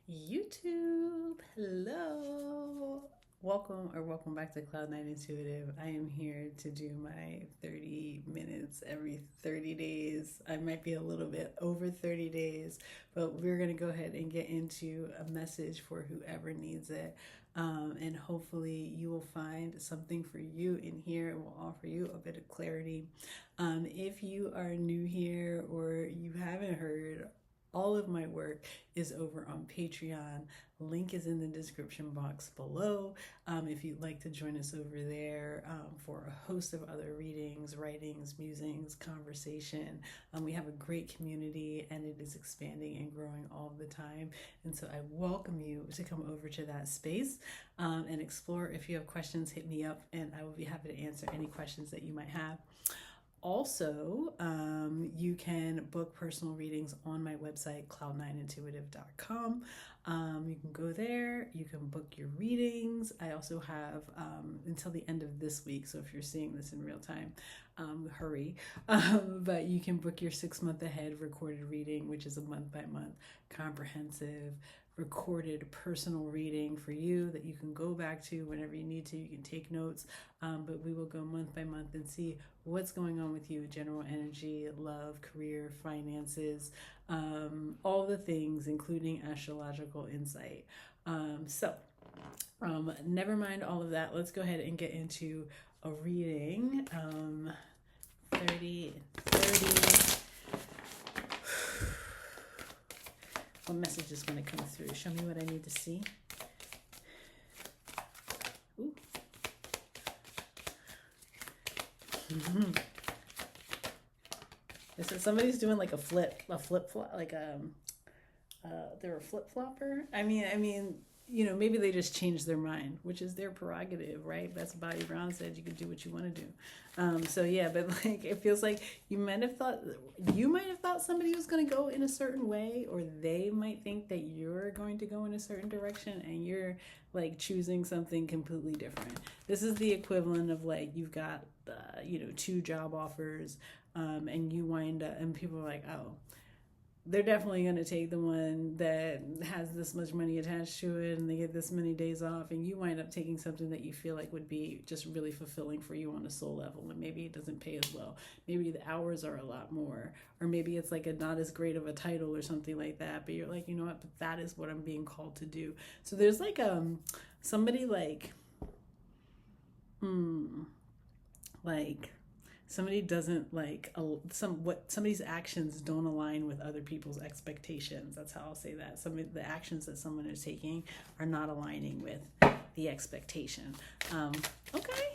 YouTube, hello. Welcome back to Cloud9 Intuitive. I am here to do my 30 minutes every 30 days. I might be a little bit over 30 days, but we're going to go ahead and get into a message for whoever needs it. And hopefully you will find something for you in here and will offer you a bit of clarity. If you are new here or you haven't heard, all of my work is over on Patreon. Link is in the description box below. If you'd like to join us over there for a host of other readings, writings, musings, conversation. We have a great community and it is expanding and growing all the time. And so I welcome you to come over to that space and explore. If you have questions, hit me up and I will be happy to answer any questions that you might have. Also, you can book personal readings on my website, cloudnineintuitive.com. You can go there, you can book your readings. I also have until the end of this week, so if you're seeing this in real time, hurry. But you can book your 6-month ahead recorded reading, which is a month-by-month comprehensive recorded personal reading for you that you can go back to whenever you need to. You can take notes, but we will go month by month and see what's going on with you: general energy, love, career, finances, all the things, including astrological insight. Never mind all of that. Let's go ahead and get into a reading. 30. What message is going to come through? Show me what I need to see. Ooh. This is somebody's doing like a flip flop, like they're a flip flopper. I mean, maybe they just changed their mind, which is their prerogative, right? Betsy Bobby Brown said you can do what you want to do. So yeah, but like it feels like you might have thought somebody was going to go in a certain way, or they might think that you're going to go in a certain direction, and you're like choosing something completely different. This is the equivalent of like you've got 2 job offers, and you wind up, and people are like, oh, they're definitely going to take the one that has this much money attached to it and they get this many days off, and you wind up taking something that you feel like would be just really fulfilling for you on a soul level, and maybe it doesn't pay as well, maybe the hours are a lot more, or maybe it's like a not as great of a title or something like that, but you're like, you know what, but that is what I'm being called to do. So there's like somebody like somebody doesn't like somebody's actions don't align with other people's expectations. That's how I'll say that. Some of the actions that someone is taking are not aligning with the expectation. Okay,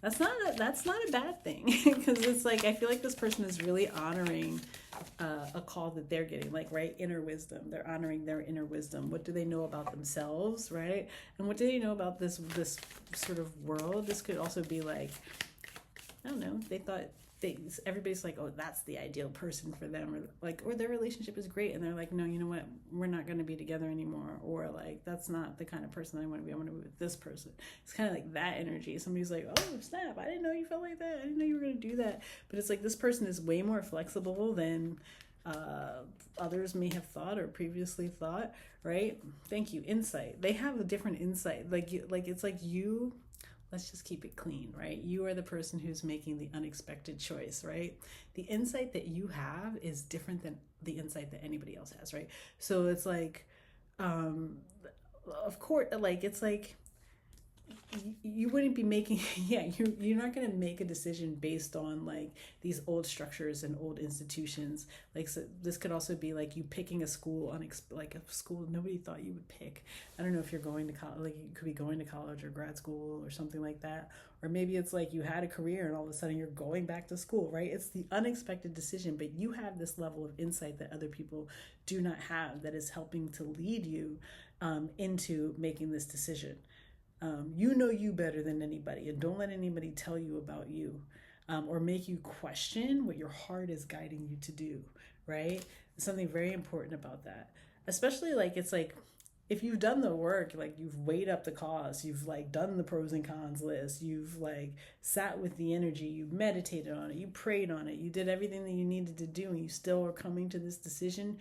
that's not a bad thing because it's like I feel like this person is really honoring a call that they're getting, like, right, inner wisdom. They're honoring their inner wisdom. What do they know about themselves, right? And what do they know about this sort of world? This could also be like, I don't know, they thought everybody's like, oh, that's the ideal person for them, or their relationship is great, and they're like, no, you know what, we're not going to be together anymore, or like, that's not the kind of person I want to be. I want to be with this person. It's kind of like that energy. Somebody's like, oh snap, I didn't know you felt like that, I didn't know you were going to do that. But it's like this person is way more flexible than others may have thought or previously thought, right? Thank you. Insight. They have a different insight. It's like you. Let's just keep it clean, right? You are the person who's making the unexpected choice, right? The insight that you have is different than the insight that anybody else has, right? So it's like, of course, like, it's like, you wouldn't be making you're not going to make a decision based on like these old structures and old institutions. Like, so this could also be like you picking a school like a school nobody thought you would pick. I don't know if you're going to college, like you could be going to college or grad school or something like that, or maybe it's like you had a career and all of a sudden you're going back to school, right? It's the unexpected decision, but you have this level of insight that other people do not have, that is helping to lead you into making this decision. You know you better than anybody, and don't let anybody tell you about you, or make you question what your heart is guiding you to do, right? Something very important about that, especially like, it's like, if you've done the work, like you've weighed up the costs, you've like done the pros and cons list, you've like sat with the energy, you've meditated on it, you prayed on it, you did everything that you needed to do, and you still are coming to this decision,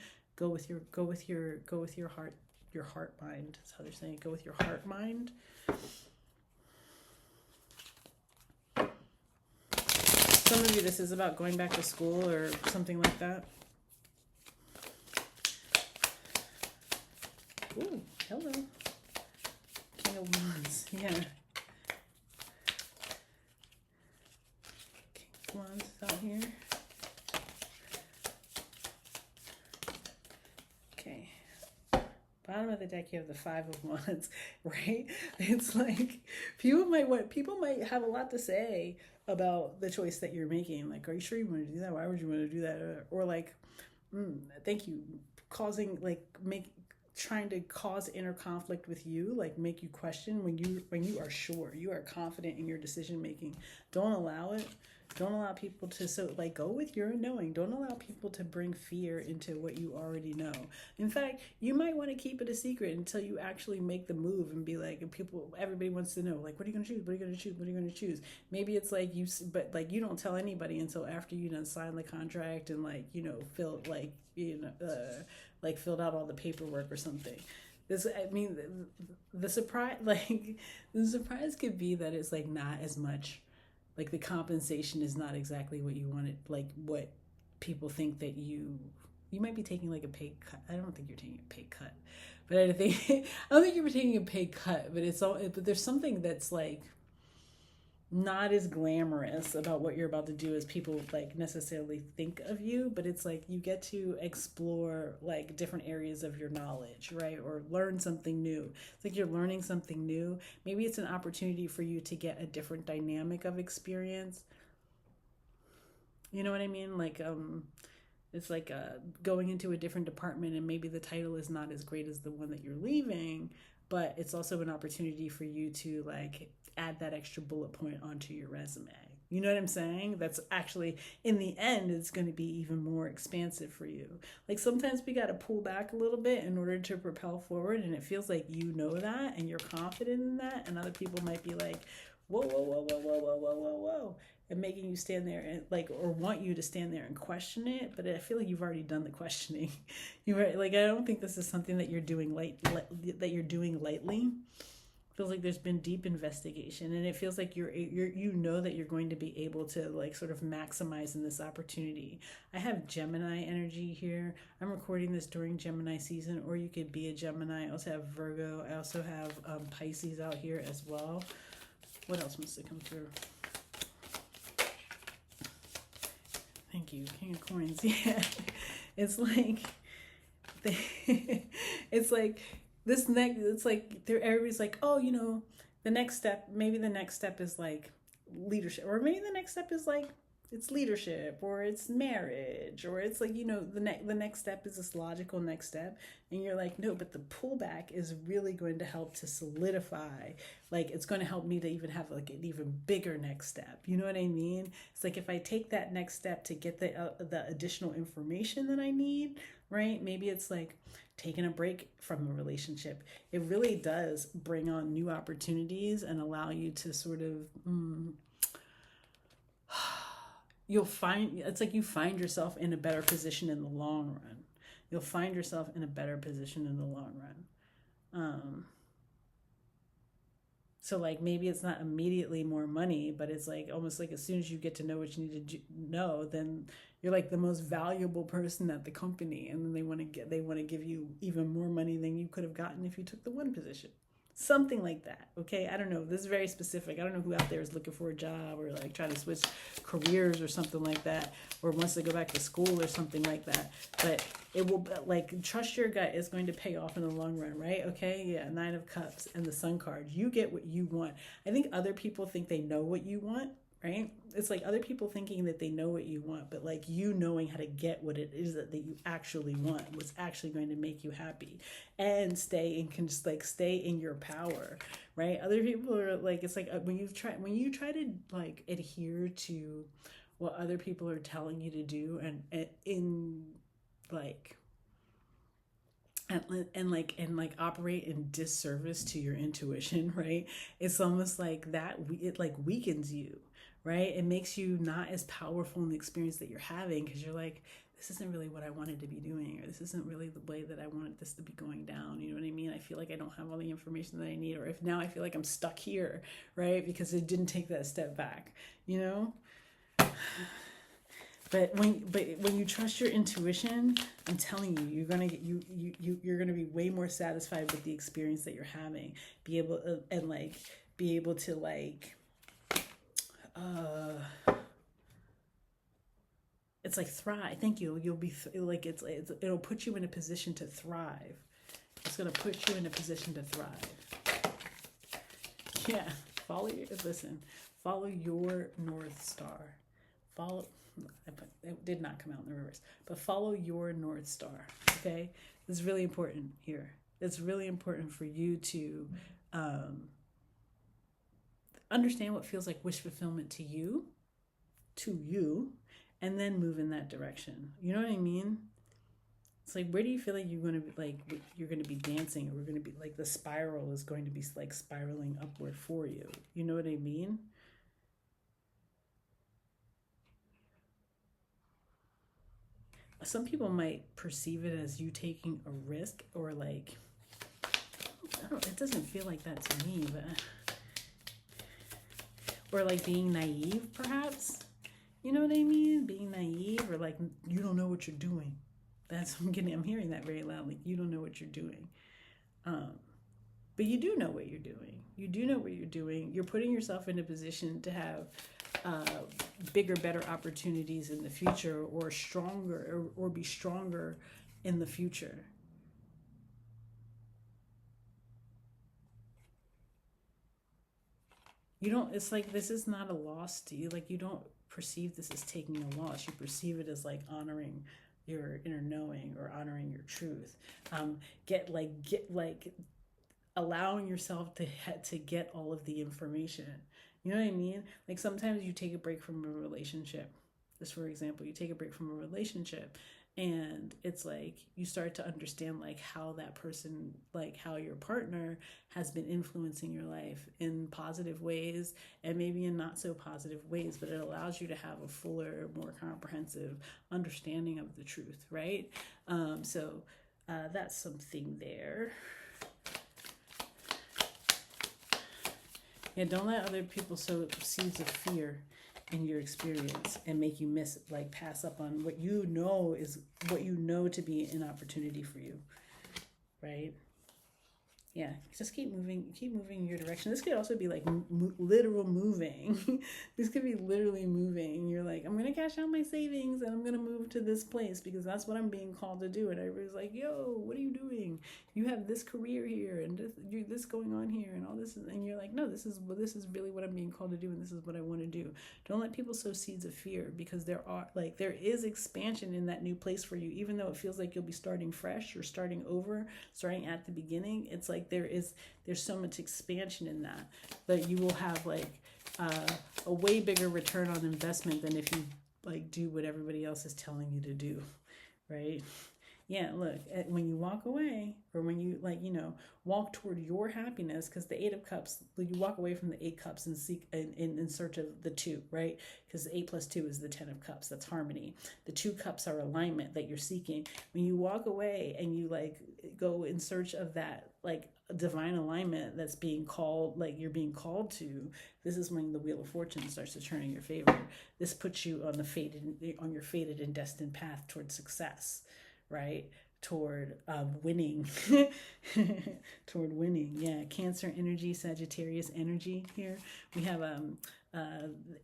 Your heart mind. That's how they're saying it. Go with your heart mind. Some of you, this is about going back to school or something like that. Ooh, hello. King of Wands, yeah. King of Wands is out here. Okay. Bottom of the deck, you have the Five of Wands, right? It's like people might have a lot to say about the choice that you're making. Like, are you sure you want to do that? Why would you want to do that? Or like, thank you, trying to cause inner conflict with you, like make you question when you are sure, you are confident in your decision making. Don't allow it. Don't allow people to go with your knowing. Don't allow people to bring fear into what you already know. In fact, you might want to keep it a secret until you actually make the move and be like, and everybody wants to know, like, what are you going to choose? What are you going to choose? What are you going to choose? Maybe it's like you don't tell anybody until after you done sign the contract and filled out all the paperwork or something. The surprise, the surprise could be that it's like not as much. Like the compensation is not exactly what you wanted, like what people think that you might be taking like a pay cut. I don't think you're taking a pay cut, but I don't think you're taking a pay cut, but there's something that's like not as glamorous about what you're about to do as people like necessarily think of you, but it's like you get to explore like different areas of your knowledge, right? Or learn something new. It's like you're learning something new. Maybe it's an opportunity for you to get a different dynamic of experience. You know what I mean? Like it's like going into a different department, and maybe the title is not as great as the one that you're leaving, but it's also an opportunity for you to like add that extra bullet point onto your resume. You know what I'm saying? That's actually, in the end, it's going to be even more expansive for you. Like sometimes we got to pull back a little bit in order to propel forward, and it feels like you know that and you're confident in that, and other people might be like, whoa, whoa, whoa, whoa, whoa, whoa, whoa, whoa, whoa, and making you stand there and or want you to stand there and question it. But I feel like you've already done the questioning. I don't think this is something that you're doing lightly. It feels like there's been deep investigation, and it feels like you know that you're going to be able to like sort of maximize in this opportunity. I have Gemini energy here. I'm recording this during Gemini season, or you could be a Gemini. I also have Virgo. I also have Pisces out here as well. What else must have come through? Thank you, King of Coins. Yeah, it's like it's like everybody's like, oh, the next step is like leadership, or maybe the next step is like it's leadership, or it's marriage, or it's like the next step is this logical next step, and you're like, no, but the pullback is really going to help to solidify, like it's going to help me to even have like an even bigger next step. You know what I mean? It's like if I take that next step to get the additional information that I need, right? Maybe it's like taking a break from a relationship. It really does bring on new opportunities and allow you to sort of you find yourself in a better position in the long run. You'll find yourself in a better position in the long run. So like maybe it's not immediately more money, but it's like almost like as soon as you get to know what you need to know, then you're like the most valuable person at the company, and then they want to give you even more money than you could have gotten if you took the one position. Something like that, okay? I don't know. This is very specific. I don't know who out there is looking for a job or like trying to switch careers or something like that, or wants to go back to school or something like that. But it will, like, trust your gut. It's going to pay off in the long run, right? Okay, yeah, Nine of Cups and the Sun card. You get what you want. I think other people think they know what you want, right? It's like other people thinking that they know what you want, but like you knowing how to get what it is that you actually want, what's actually going to make you happy and stay in your power, right? Other people are like, it's like when you try to like adhere to what other people are telling you to do and in like and operate in disservice to your intuition, right? It's almost like that it like weakens you, right? It makes you not as powerful in the experience that you're having, because you're like, this isn't really what I wanted to be doing, or this isn't really the way that I wanted this to be going down. You know what I mean? I feel like I don't have all the information that I need, or if now I feel like I'm stuck here, right? Because it didn't take that step back, you know? But when you trust your intuition, I'm telling you, you're gonna get you're gonna be way more satisfied with the experience that you're having. Be able and like be able to like it's like thrive. Thank you. You'll be like it'll put you in a position to thrive. It's gonna put you in a position to thrive. Yeah. Follow your North Star. It did not come out in the reverse, but follow your North Star. Okay, it's really important here. It's really important for you to understand what feels like wish fulfillment to you, and then move in that direction. You know what I mean? It's like, where do you feel like you're going to be dancing, or we're going to be like the spiral is going to be like spiraling upward for you? You know what I mean? Some people might perceive it as you taking a risk, or like, I don't, it doesn't feel like that to me, but, or like being naive, perhaps. You know what I mean? Being naive, or like, you don't know what you're doing. That's what I'm hearing that very loudly. You don't know what you're doing. But you do know what you're doing. You do know what you're doing. You're putting yourself in a position to have bigger, better opportunities in the future, or stronger, or be stronger in the future. You don't, it's like, this is not a loss to you. Like, you don't perceive this as taking a loss. You perceive it as like honoring your inner knowing, or honoring your truth. Get like allowing yourself to get all of the information. You know what I mean? Like, sometimes you take a break from a relationship. Just for example, you take a break from a relationship, and it's like you start to understand like how that person, like how your partner has been influencing your life in positive ways, and maybe in not so positive ways, but it allows you to have a fuller, more comprehensive understanding of the truth, right? So that's something there. Yeah, don't let other people sow seeds of fear in your experience and make you pass up on what you know to be an opportunity for you, right? Yeah, just keep moving in your direction. This could also be like literal moving. This could be literally moving. You're like, I'm going to cash out my savings and I'm going to move to this place because that's what I'm being called to do. And everybody's like, yo, what are you doing? You have this career here and this going on here and all this. And you're like, no, this is really what I'm being called to do. And this is what I want to do. Don't let people sow seeds of fear, because there is expansion in that new place for you. Even though it feels like you'll be starting fresh or starting over, starting at the beginning, it's like there's so much expansion in that you will have like a way bigger return on investment than if you like do what everybody else is telling you to do, right? Yeah, look, when you walk away, or when you walk toward your happiness, because the 8 of Cups, you walk away from the 8 Cups and seek in search of the 2, right? Because 8 plus 2 is the 10 of Cups. That's harmony. The 2 Cups are alignment that you're seeking. When you walk away and you like go in search of that like divine alignment that's being called, like you're being called to, this is when the Wheel of Fortune starts to turn in your favor. This puts you on your fated and destined path towards success, right? Toward winning. Toward winning. Yeah, Cancer energy, Sagittarius energy here. We have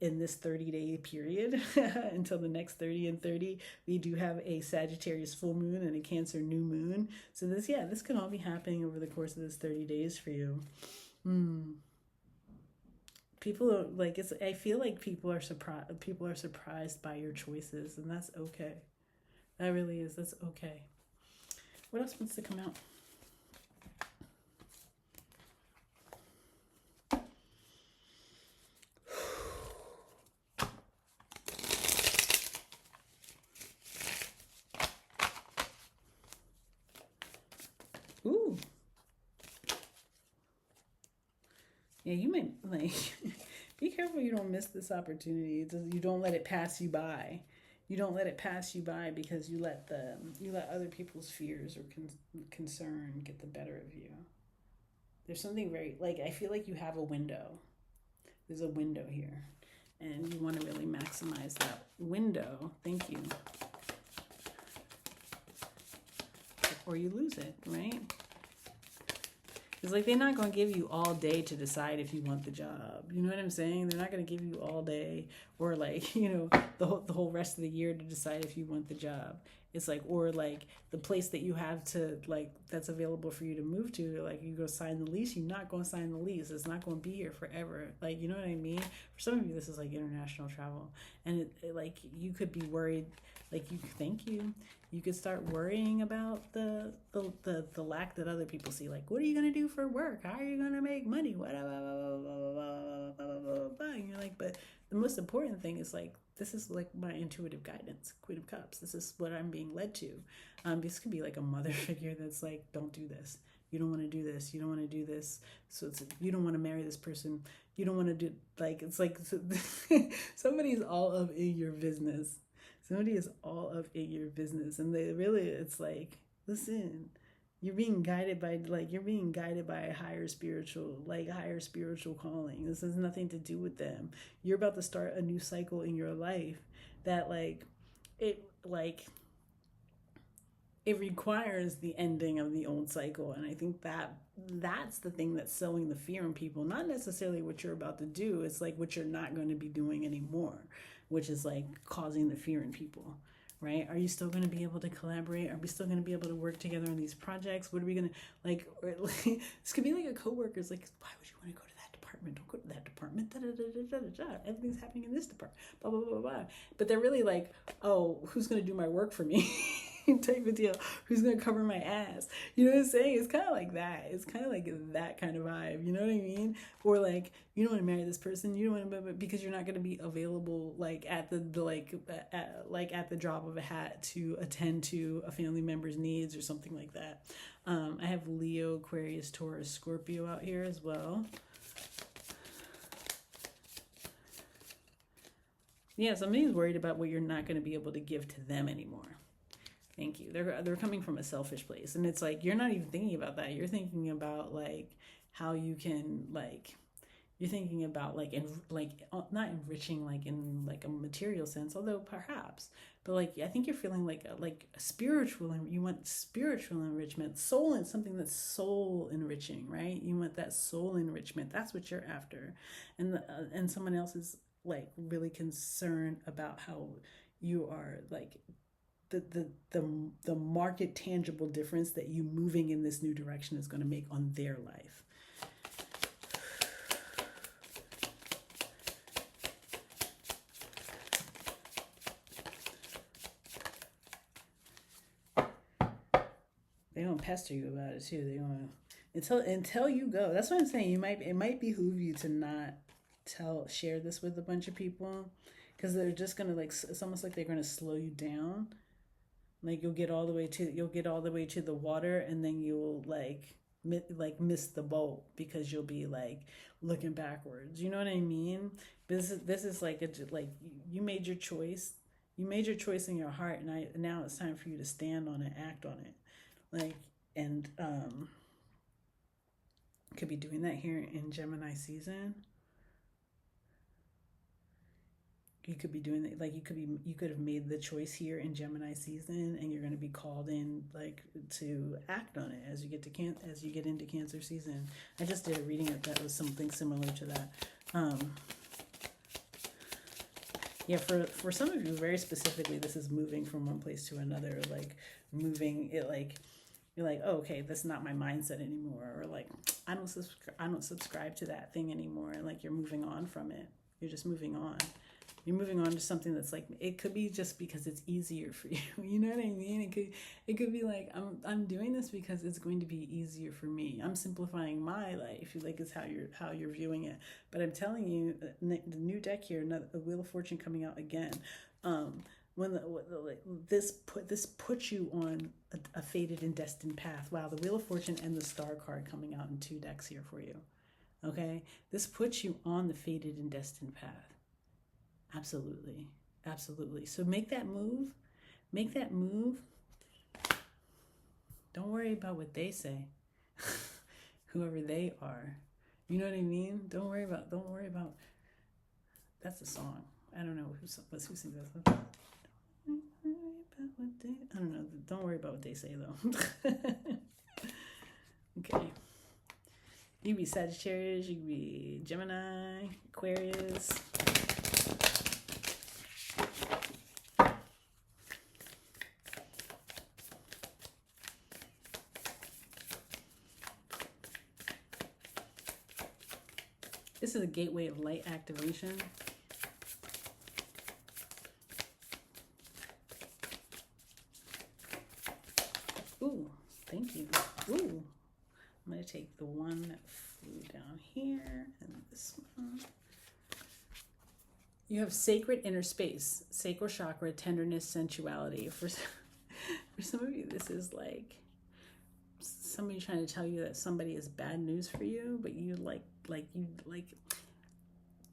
in this 30-day period until the next 30 and 30, we do have a Sagittarius full moon and a Cancer new moon. So this can all be happening over the course of this 30 days for you. People are like, I feel like people are surprised by your choices, and that's okay. That really is. That's okay. What else wants to come out? Ooh. Yeah, you might like be careful you don't miss this opportunity. You don't let it pass you by. You don't let it pass you by because you let other people's fears or concern get the better of you. There's something very, like, I feel like you have a window. There's a window here, and you want to really maximize that window. Thank you. Or you lose it, right? It's like they're not going to give you all day to decide if you want the job. You know what I'm saying? They're not going to give you all day or like, you know, the whole rest of the year to decide if you want the job. It's like, or like the place that you have to like, that's available for you to move to, like you go sign the lease, you're not going to sign the lease. It's not going to be here forever. Like, you know what I mean? For some of you, this is like international travel. And like, you could be worried, like you could start worrying about the lack that other people see. Like, what are you going to do for work? How are you going to make money? What? And you're like, but the most important thing is like, this is like my intuitive guidance, Queen of Cups. This is what I'm being led to. This could be like a mother figure that's like, don't do this. You don't want to do this. You don't want to do this. So it's, you don't want to marry this person. You don't want to do, like, it's like somebody's all up in your business. Somebody is all up in your business. And they really, it's like, listen, you're being guided by a higher spiritual calling. This has nothing to do with them. You're about to start a new cycle in your life that it requires the ending of the old cycle. And I think that's the thing that's sowing the fear in people, not necessarily what you're about to do. It's like what you're not going to be doing anymore, which is like causing the fear in people. Right? Are you still going to be able to collaborate? Are we still going to be able to work together on these projects? What are we going to, like, this could be like a coworker's like, why would you want to go to that department? Don't go to that department. Da, da, da, da, da, da. Everything's happening in this department. Blah, blah, blah, blah. But they're really like, oh, who's going to do my work for me? Type of deal. Who's going to cover my ass? You know what I'm saying? It's kind of like that. It's kind of like that kind of vibe. You know what I mean? Or like, you don't want to marry this person. You don't want to, because you're not going to be available like at the drop of a hat to attend to a family member's needs or something like that. I have Leo, Aquarius, Taurus, Scorpio out here as well. Yeah, somebody's worried about what you're not going to be able to give to them anymore. Thank you. They're coming from a selfish place, and it's like you're not even thinking about that. You're thinking about like how you can like. You're thinking about like not enriching like in like a material sense, although perhaps, but like I think you're feeling like spiritual, and you want spiritual enrichment, soul, and something that's soul enriching, right? You want that soul enrichment. That's what you're after, and someone else is like really concerned about how you are like. The market tangible difference that you moving in this new direction is going to make on their life. They don't pester you about it too. They want until you go. That's what I'm saying. It might behoove you to not share this with a bunch of people, because they're just gonna like, it's almost like they're gonna slow you down. Like you'll get all the way to the water, and then you'll miss the boat because you'll be like looking backwards. You know what I mean? This is like you made your choice. You made your choice in your heart, and now it's time for you to stand on it, act on it. Like, and could be doing that here in Gemini season. You could be doing that, like you could have made the choice here in Gemini season, and you're going to be called in like to act on it as you get into Cancer season. I just did a reading that was something similar to that. Yeah, for some of you very specifically, this is moving from one place to another, like moving it, like you're like, oh, okay, that's not my mindset anymore, or like I don't subscribe to that thing anymore, and like you're moving on from it. You're just moving on. You're moving on to something that's like, it could be just because it's easier for you. You know what I mean? It could be like, I'm doing this because it's going to be easier for me. I'm simplifying my life. Like, it's how you're viewing it. But I'm telling you, the new deck here, the Wheel of Fortune coming out again. When this puts you on a fated and destined path. Wow, the Wheel of Fortune and the Star card coming out in 2 decks here for you. Okay, this puts you on the fated and destined path. Absolutely. Absolutely. So make that move. Make that move. Don't worry about what they say. Whoever they are. You know what I mean? Don't worry about that's a song. I don't know who sings that. I don't know. Don't worry about what they say though. Okay. You can be Sagittarius, you can be Gemini, Aquarius. This is a gateway of light activation. Ooh, thank you. Ooh, I'm going to take the one that flew down here and this one. You have sacred inner space, sacral chakra, tenderness, sensuality. For some of you, this is like somebody trying to tell you that somebody is bad news for you, but you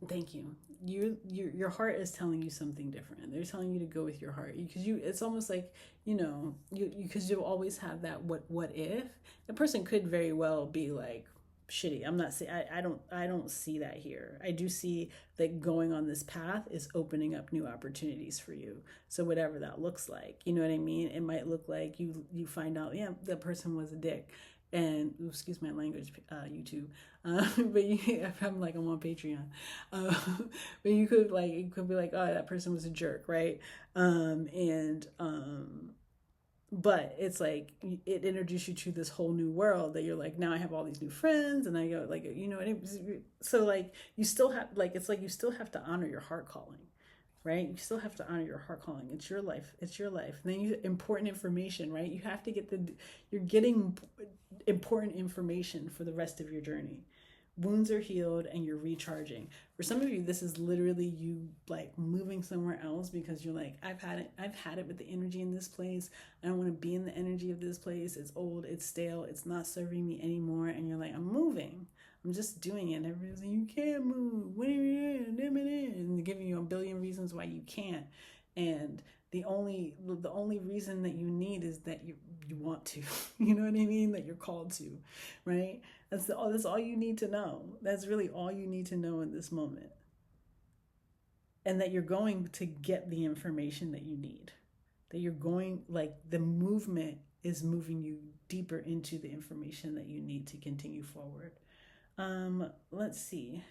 thank you. Your heart is telling you something different. They're telling you to go with your heart because it's almost like, because you'll always have that what if. The person could very well be like shitty. I'm not saying I don't see that here. I do see that going on this path is opening up new opportunities for you. So whatever that looks like, you know what I mean? It might look like you find out, yeah, that person was a dick. And excuse my language, YouTube, but I'm like I'm on Patreon, but you could be like, oh, that person was a jerk, right? But it's like it introduced you to this whole new world that you're like, now I have all these new friends, and I go like, so like you still have you still have to honor your heart calling. Right? You still have to honor your heart calling. It's your life. It's your life. And then important information, right? You have to you're getting important information for the rest of your journey. Wounds are healed and you're recharging. For some of you, this is literally you like moving somewhere else because you're like, I've had it with the energy in this place. I don't want to be in the energy of this place. It's old, it's stale, it's not serving me anymore. And you're like, I'm moving. I'm just doing it. And everybody's like, you can't move. What are you doing? And they're giving you a billion reasons why you can't. And the only reason that you need is that you want to. You know what I mean? That you're called to, right? That's all you need to know. That's really all you need to know in this moment. And that you're going to get the information that you need. That you're going, like the movement is moving you deeper into the information that you need to continue forward. Let's see.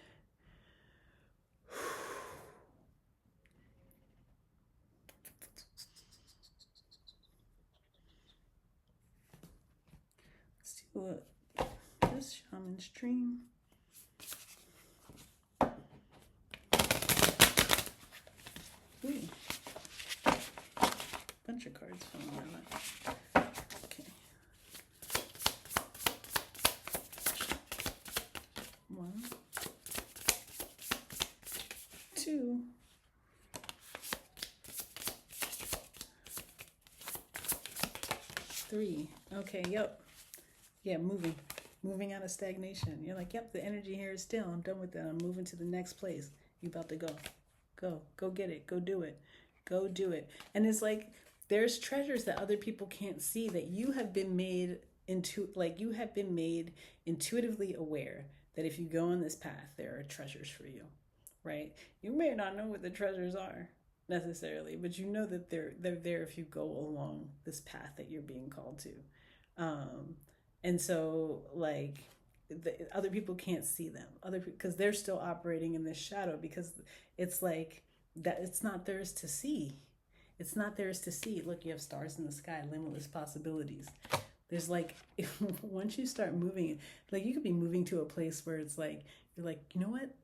Let's do this shaman's dream. Ooh. Bunch of cards falling out. Okay. 1, 2, 3. Okay, yep. Yeah, moving out of stagnation. You're like, yep, the energy here is still. I'm done with that. I'm moving to the next place. You about to go get it. Go do it. Go do it. And it's like there's treasures that other people can't see that you have been made intuitively aware that if you go on this path, there are treasures for you, right? You may not know what the treasures are necessarily, but you know that they're there if you go along this path that you're being called to. And so like other people can't see them, because they're still operating in this shadow, because it's like that it's not theirs to see. It's not theirs to see. Look, you have stars in the sky, limitless possibilities. There's like, once you start moving, like you could be moving to a place where it's like, you're like, you know what?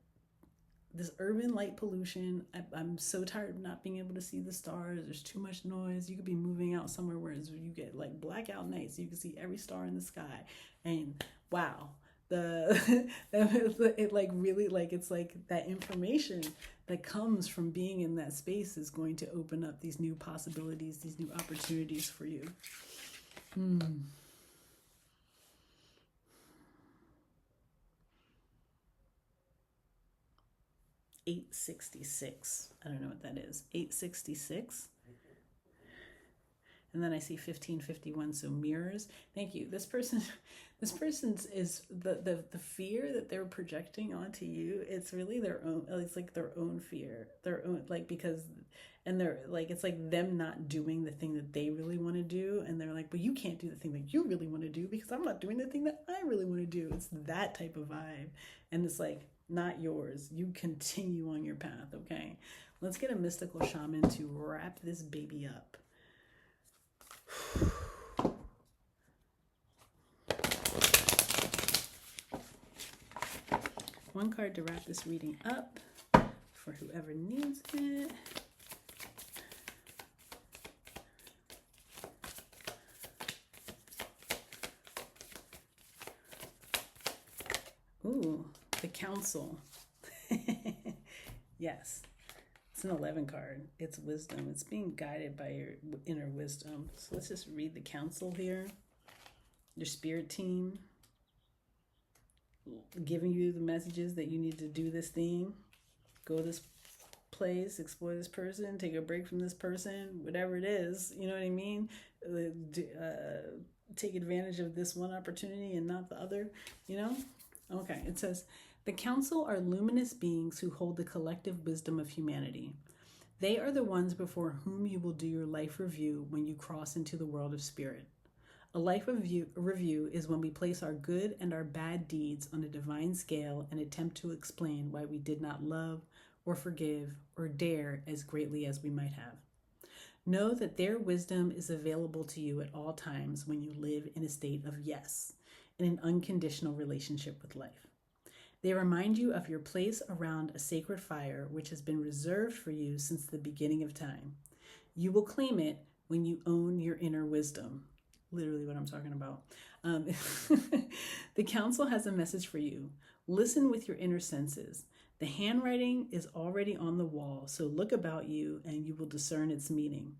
This urban light pollution, I'm so tired of not being able to see the stars. There's too much noise. You could be moving out somewhere where you get like blackout nights. So you can see every star in the sky. And wow, it like really like, it's like that information that comes from being in that space is going to open up these new possibilities, these new opportunities for you. 866. I don't know what that is. 866. And then I see 1551, so mirrors. Thank you. This person's is the fear that they're projecting onto you. It's really their own. It's like their own fear, their own, like, because, and they're like, it's like them not doing the thing that they really want to do, and they're like, but you can't do the thing that you really want to do because I'm not doing the thing that I really want to do. It's that type of vibe, and it's like, not yours. You continue on your path. Okay, let's get a mystical shaman to wrap this baby up. One card to wrap this reading up for whoever needs it. Ooh, the Council. Yes. It's an 11 card. It's wisdom. It's being guided by your inner wisdom. So let's just read the Council here. Your spirit team giving you the messages that you need to do this thing, go this place, explore this person, take a break from this person, whatever it is, you know what I mean? Take advantage of this one opportunity and not the other, you know? Okay, it says, the Council are luminous beings who hold the collective wisdom of humanity. They are the ones before whom you will do your life review when you cross into the world of spirit. A life review is when we place our good and our bad deeds on a divine scale and attempt to explain why we did not love or forgive or dare as greatly as we might have. Know that their wisdom is available to you at all times when you live in a state of yes, in an unconditional relationship with life. They remind you of your place around a sacred fire which has been reserved for you since the beginning of time. You will claim it when you own your inner wisdom. Literally what I'm talking about. The Council has a message for you. Listen with your inner senses. The handwriting is already on the wall, so look about you and you will discern its meaning.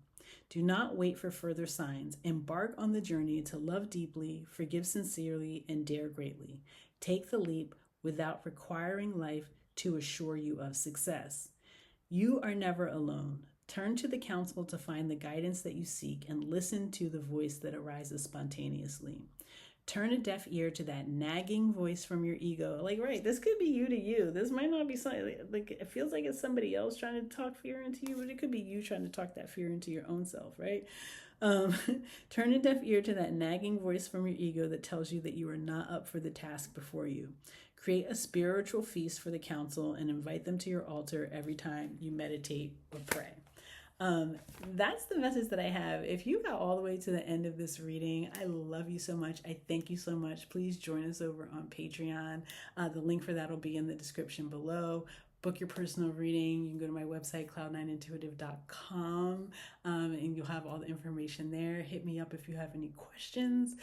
Do not wait for further signs. Embark on the journey to love deeply, forgive sincerely, and dare greatly. Take the leap without requiring life to assure you of success. You are never alone. Turn to the Council to find the guidance that you seek and listen to the voice that arises spontaneously. Turn a deaf ear to that nagging voice from your ego. Like, right, this could be you to you. This might not be something, like, it feels like it's somebody else trying to talk fear into you, but it could be you trying to talk that fear into your own self, right? Turn a deaf ear to that nagging voice from your ego that tells you that you are not up for the task before you. Create a spiritual feast for the Council and invite them to your altar every time you meditate or pray. That's the message that I have. If you got all the way to the end of this reading, I love you so much. I thank you so much. Please join us over on Patreon. The link for that will be in the description below. Book your personal reading. You can go to my website, cloudnineintuitive.com, and you'll have all the information there. Hit me up if you have any questions.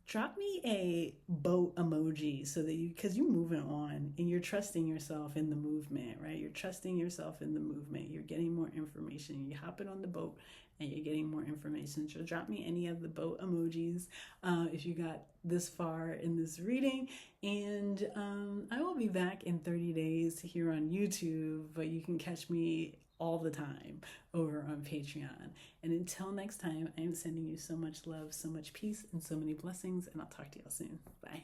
Drop me a boat emoji so that because you're moving on and you're trusting yourself in the movement, right? You're trusting yourself in the movement. You're getting more information. You're hopping on the boat and you're getting more information. So drop me any of the boat emojis if you got this far in this reading. And I will be back in 30 days here on YouTube, but you can catch me all the time over on Patreon. And until next time, I am sending you so much love, so much peace, and so many blessings, and I'll talk to y'all soon. Bye.